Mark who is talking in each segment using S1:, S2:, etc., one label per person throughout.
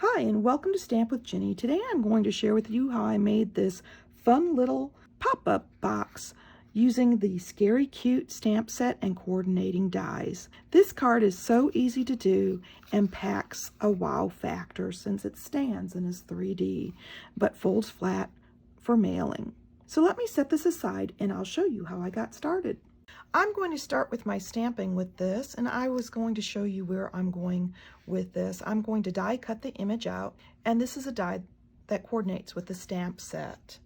S1: Hi, and welcome to Stamp with Ginny. Today I'm going to share with you how I made this fun little pop-up box using the Scary Cute stamp set and coordinating dies. This card is so easy to do and packs a wow factor since it stands and is 3D, but folds flat for mailing. So let me set this aside and I'll show you how I got started. I'm going to start with my stamping with this, and I was going to show you where I'm going with this. I'm going to die cut the image out, and this is a die that coordinates with the stamp set.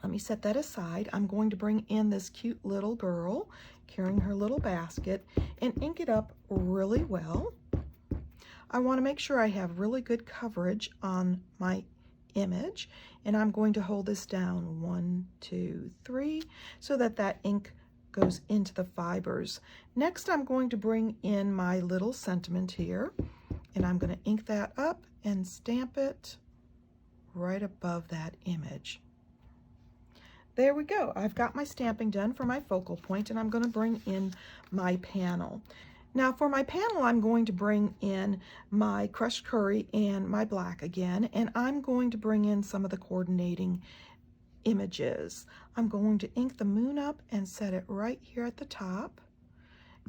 S1: Let me set that aside. I'm going to bring in this cute little girl carrying her little basket and ink it up really well. I want to make sure I have really good coverage on my image, and I'm going to hold this down 1, 2, 3 so that that ink goes into the fibers. Next, I'm going to bring in my little sentiment here, and I'm going to ink that up and stamp it right above that image. There we go. I've got my stamping done for my focal point, and I'm going to bring in my panel. Now for my panel, I'm going to bring in my crushed curry and my black again, and I'm going to bring in some of the coordinating images. I'm going to ink the moon up and set it right here at the top,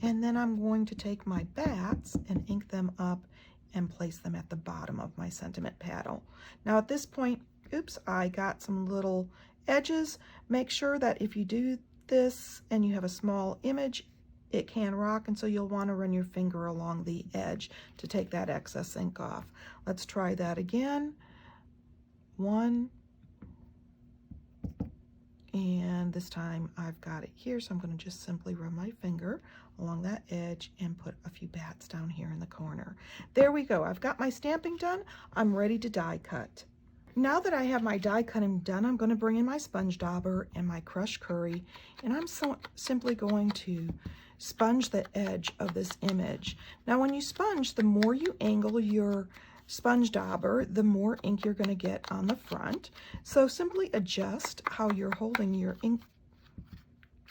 S1: and then I'm going to take my bats and ink them up and place them at the bottom of my sentiment paddle. Now at this point, oops, I got some little edges. Make sure that if you do this and you have a small image, it can rock, and so you'll want to run your finger along the edge to take that excess ink off. Let's try that again. 1, and this time I've got it here, so I'm going to just simply run my finger along that edge and put a few bats down here in the corner. There we go. I've got my stamping done. I'm ready to die cut. Now that I have my die cutting done, I'm going to bring in my sponge dauber and my crushed curry, and I'm simply going to sponge the edge of this image. Now when you sponge, the more you angle your sponge dauber, the more ink you're going to get on the front. So simply adjust how you're holding your ink,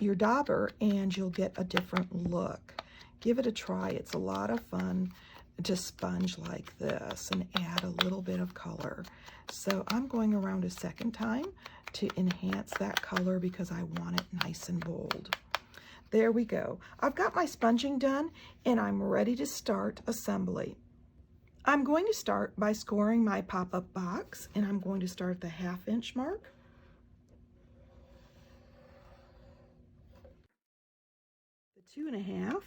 S1: your dauber, and you'll get a different look. Give it a try. It's a lot of fun to sponge like this and add a little bit of color. So I'm going around a second time to enhance that color because I want it nice and bold. There we go. I've got my sponging done and I'm ready to start assembly. I'm going to start by scoring my pop-up box, and I'm going to start at the 1/2 inch mark. The 2.5,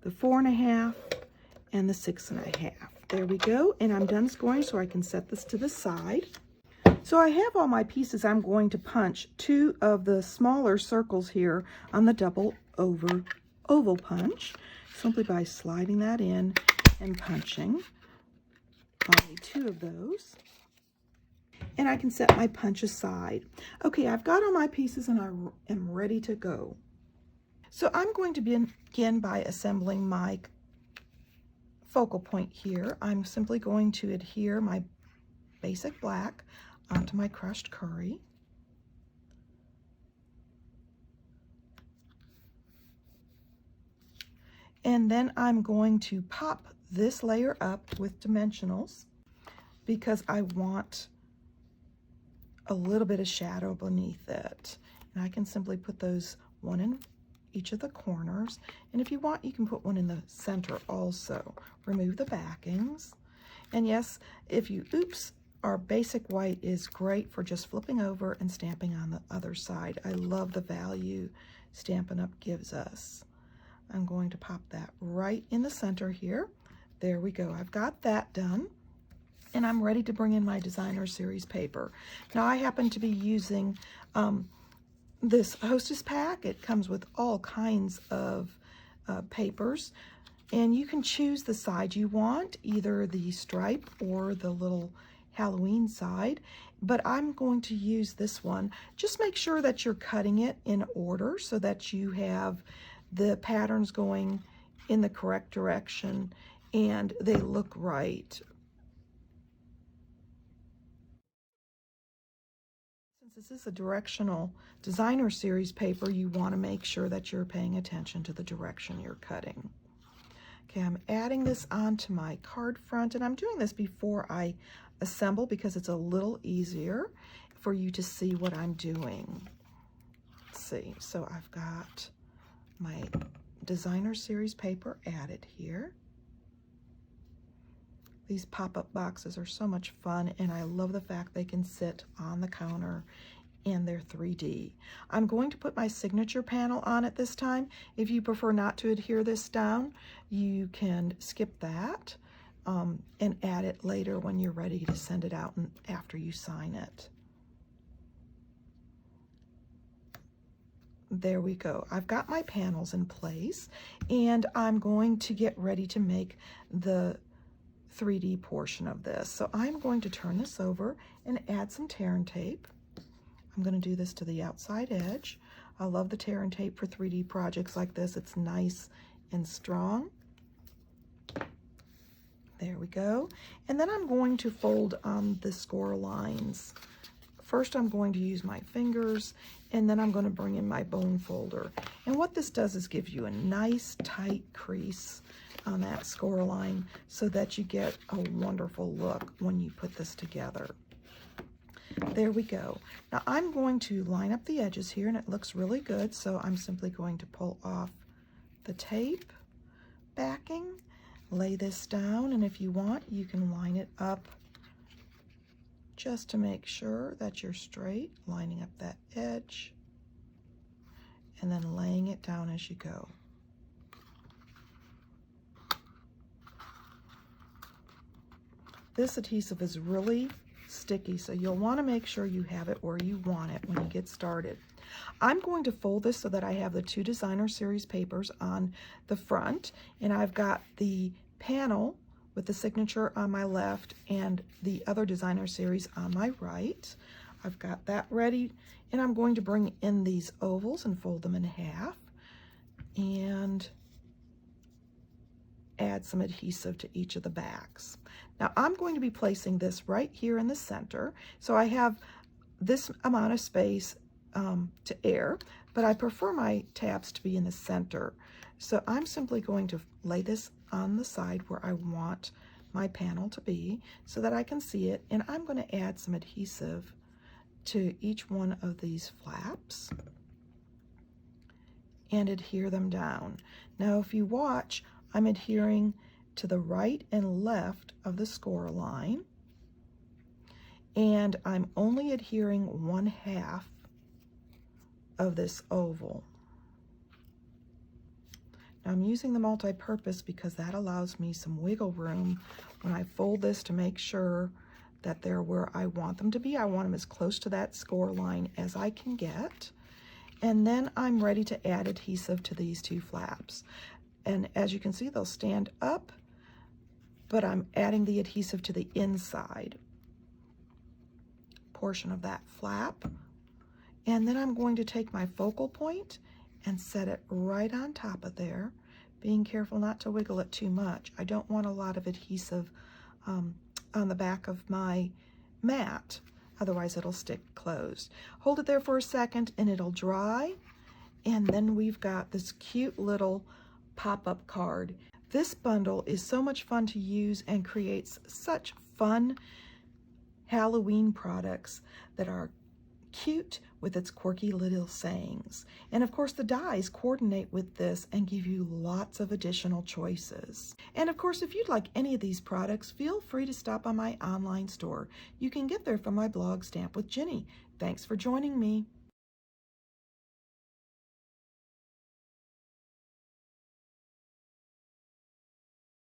S1: the 4.5, and the 6.5. There we go, and I'm done scoring so I can set this to the side. So I have all my pieces. I'm going to punch 2 of the smaller circles here on the double oval punch, simply by sliding that in and punching. I'll need 2 of those, and I can set my punch aside. Okay, I've got all my pieces and I am ready to go. So I'm going to begin by assembling my focal point here. I'm simply going to adhere my basic black onto my crushed curry. And then I'm going to pop this layer up with dimensionals because I want a little bit of shadow beneath it. And I can simply put those one in each of the corners. And if you want, you can put one in the center also. Remove the backings. And yes, if you, our basic white is great for just flipping over and stamping on the other side. I love the value Stampin' Up! Gives us. I'm going to pop that right in the center here. There we go. I've got that done, and I'm ready to bring in my designer series paper. Now I happen to be using this Hostess pack. It comes with all kinds of papers, and you can choose the side you want, either the stripe or the little Halloween side, but I'm going to use this one. Just make sure that you're cutting it in order so that you have the patterns going in the correct direction and they look right. Since this is a directional designer series paper, you want to make sure that you're paying attention to the direction you're cutting. Okay, I'm adding this onto my card front, and I'm doing this before I assemble because it's a little easier for you to see what I'm doing. Let's see, so I've got my designer series paper added here. These pop-up boxes are so much fun, and I love the fact they can sit on the counter and they're 3D. I'm going to put my signature panel on it this time. If you prefer not to adhere this down, you can skip that and add it later when you're ready to send it out and after you sign it. There we go. I've got my panels in place, and I'm going to get ready to make the 3D portion of this. So I'm going to turn this over and add some tear and tape. I'm going to do this to the outside edge. I love the tear and tape for 3D projects like this. It's nice and strong. There we go. And then I'm going to fold on the score lines. First, I'm going to use my fingers, and then I'm going to bring in my bone folder. And what this does is give you a nice tight crease on that score line so that you get a wonderful look when you put this together. There we go. Now I'm going to line up the edges here, and it looks really good, so I'm simply going to pull off the tape backing, lay this down, and if you want, you can line it up just to make sure that you're straight, lining up that edge, and then laying it down as you go. This adhesive is really sticky, so you'll want to make sure you have it where you want it when you get started. I'm going to fold this so that I have the two designer series papers on the front, and I've got the panel with the signature on my left and the other designer series on my right. I've got that ready, and I'm going to bring in these ovals and fold them in half and add some adhesive to each of the backs. Now I'm going to be placing this right here in the center, so I have this amount of space to air, but I prefer my tabs to be in the center. So I'm simply going to lay this on the side where I want my panel to be so that I can see it, and I'm going to add some adhesive to each one of these flaps and adhere them down. Now if you watch, I'm adhering to the right and left of the score line, and I'm only adhering 1/2 of this oval. Now I'm using the multi-purpose because that allows me some wiggle room when I fold this to make sure that they're where I want them to be. I want them as close to that score line as I can get. And then I'm ready to add adhesive to these two flaps. And as you can see, they'll stand up, but I'm adding the adhesive to the inside portion of that flap. And then I'm going to take my focal point and set it right on top of there, being careful not to wiggle it too much. I don't want a lot of adhesive on the back of my mat, otherwise it'll stick closed. Hold it there for a second and it'll dry, and then we've got this cute little pop-up card. This bundle is so much fun to use and creates such fun Halloween products that are cute with its quirky little sayings. And of course the dies coordinate with this and give you lots of additional choices. And of course, if you'd like any of these products, feel free to stop by my online store. You can get there from my blog, Stamp with Jini. Thanks for joining me.